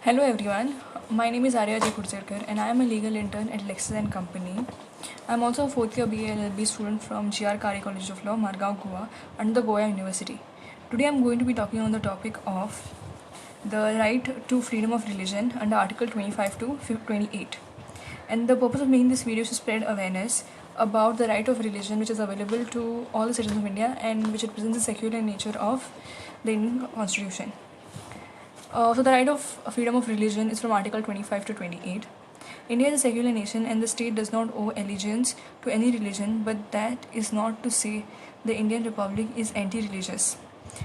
Hello everyone, my name is Arya J. Kurserkar and I am a legal intern at Lexis and Company. I am also a fourth year BA LLB student from GR Kare College of Law, Margao, Goa, under the Goa University. Today I am going to be talking on the topic of the right to freedom of religion under Article 25 to 28. And the purpose of making this video is to spread awareness about the right of religion which is available to all the citizens of India and which represents the secular nature of the Indian Constitution. So the right of freedom of religion is from Article 25 to 28. India is a secular nation and the state does not owe allegiance to any religion, but that is not to say the Indian Republic is anti-religious.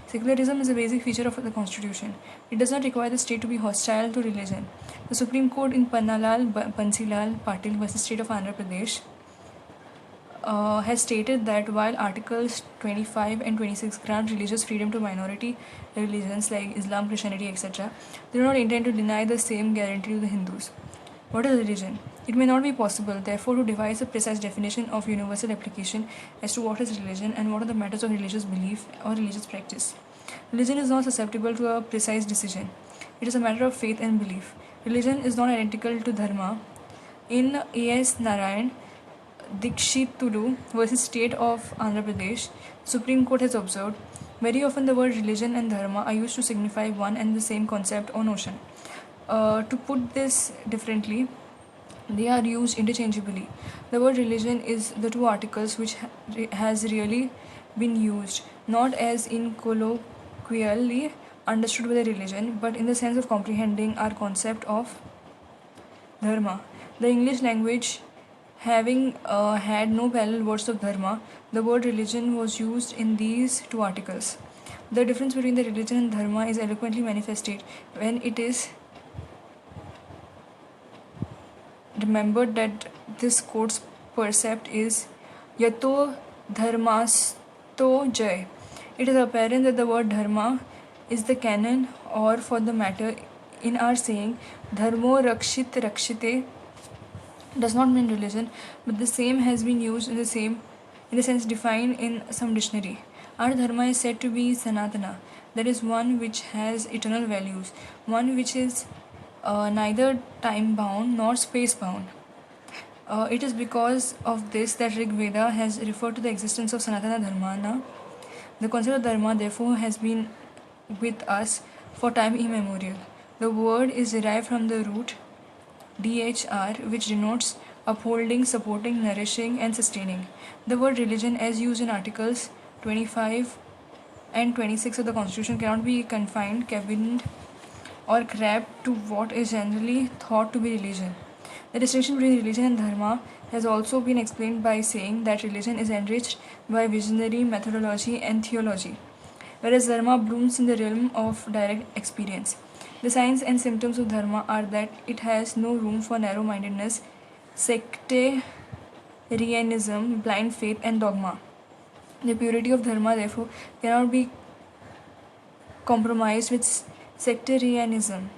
Secularism is a basic feature of the constitution. It does not require the state to be hostile to religion. The Supreme Court in Pannalal Bansilal Patil versus State of Andhra Pradesh has stated that while Articles 25 and 26 grant religious freedom to minority religions like Islam, Christianity, etc., they do not intend to deny the same guarantee to the Hindus. What is religion? It may not be possible, therefore, to devise a precise definition of universal application as to what is religion and what are the matters of religious belief or religious practice. Religion is not susceptible to a precise decision. It is a matter of faith and belief. Religion is not identical to dharma. In A.S. Narayan, Dikshit Tulu versus State of Andhra Pradesh, Supreme Court has observed, very often the word religion and dharma are used to signify one and the same concept or notion. To put this differently, they are used interchangeably. The word religion is the two articles which has really been used, not as in colloquially understood by the religion, but in the sense of comprehending our concept of dharma. The English language having had no parallel words of dharma, the word religion was used in these two articles. The difference between the religion and dharma is eloquently manifested when it is remembered that this court's percept is yato dharmasto jay. It is apparent that the word dharma is the canon, or for the matter, in our saying dharmo rakshit rakshite does not mean religion, but the same has been used in the sense defined in some dictionary. Our dharma is said to be sanatana, that is one which has eternal values, one which is neither time bound nor space bound. It is because of this that Rig Veda has referred to the existence of Sanatana Dharmana. The concept of dharma, therefore, has been with us for time immemorial. The word is derived from the root DHR, which denotes upholding, supporting, nourishing, and sustaining. The word religion, as used in Articles 25 and 26 of the Constitution, cannot be confined, cabined, or cramped to what is generally thought to be religion. The distinction between religion and dharma has also been explained by saying that religion is enriched by visionary methodology and theology, whereas dharma blooms in the realm of direct experience. The signs and symptoms of dharma are that it has no room for narrow-mindedness, sectarianism, blind faith, and dogma. The purity of dharma, therefore, cannot be compromised with sectarianism.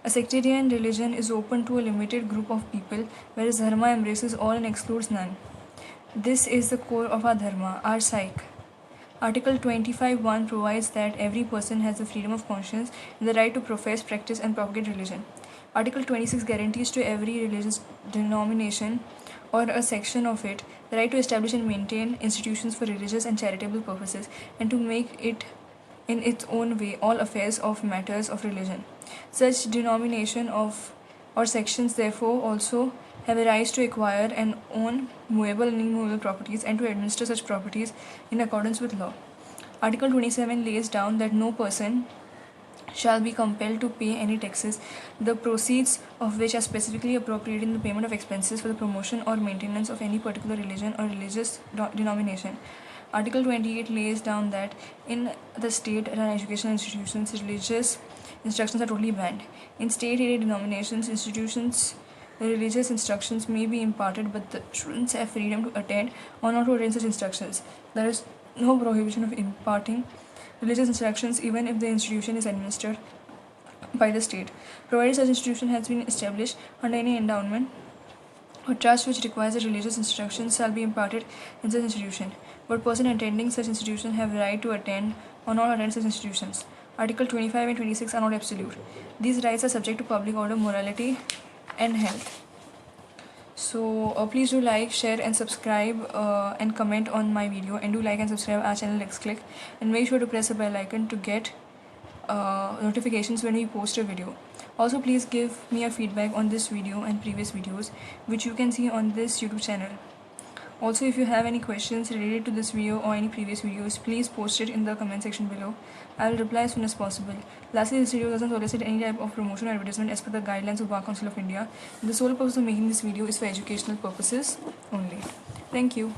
A sectarian religion is open to a limited group of people, whereas dharma embraces all and excludes none. This is the core of our dharma, our psyche. Article 25(1) provides that every person has the freedom of conscience and the right to profess, practice, and propagate religion. Article 26 guarantees to every religious denomination or a section of it the right to establish and maintain institutions for religious and charitable purposes and to make it in its own way all affairs of matters of religion. Such denomination of or sections therefore also have a right to acquire and own movable and immovable properties and to administer such properties in accordance with law. Article 27 lays down that no person shall be compelled to pay any taxes, the proceeds of which are specifically appropriated in the payment of expenses for the promotion or maintenance of any particular religion or religious denomination. Article 28 lays down that in the state-run educational institutions, religious instructions are totally banned. In state-aided denominations, institutions, religious instructions may be imparted, but the students have freedom to attend or not to attend such instructions. There is no prohibition of imparting religious instructions even if the institution is administered by the state, provided such institution has been established under any endowment or trust which requires that religious instructions shall be imparted in such institution. But persons attending such institutions have right to attend or not attend such institutions. Article 25 and 26 are not absolute. These rights are subject to public order, morality, and health. So please do like, share, and subscribe and comment on my video, and do like and subscribe our channel LexClick, and make sure to press the bell icon to get notifications when we post a video. Also, please give me a feedback on this video and previous videos which you can see on this YouTube channel. Also, if you have any questions related to this video or any previous videos, please post it in the comment section below. I will reply as soon as possible. Lastly, this video doesn't solicit any type of promotion or advertisement as per the guidelines of Bar Council of India. The sole purpose of making this video is for educational purposes only. Thank you.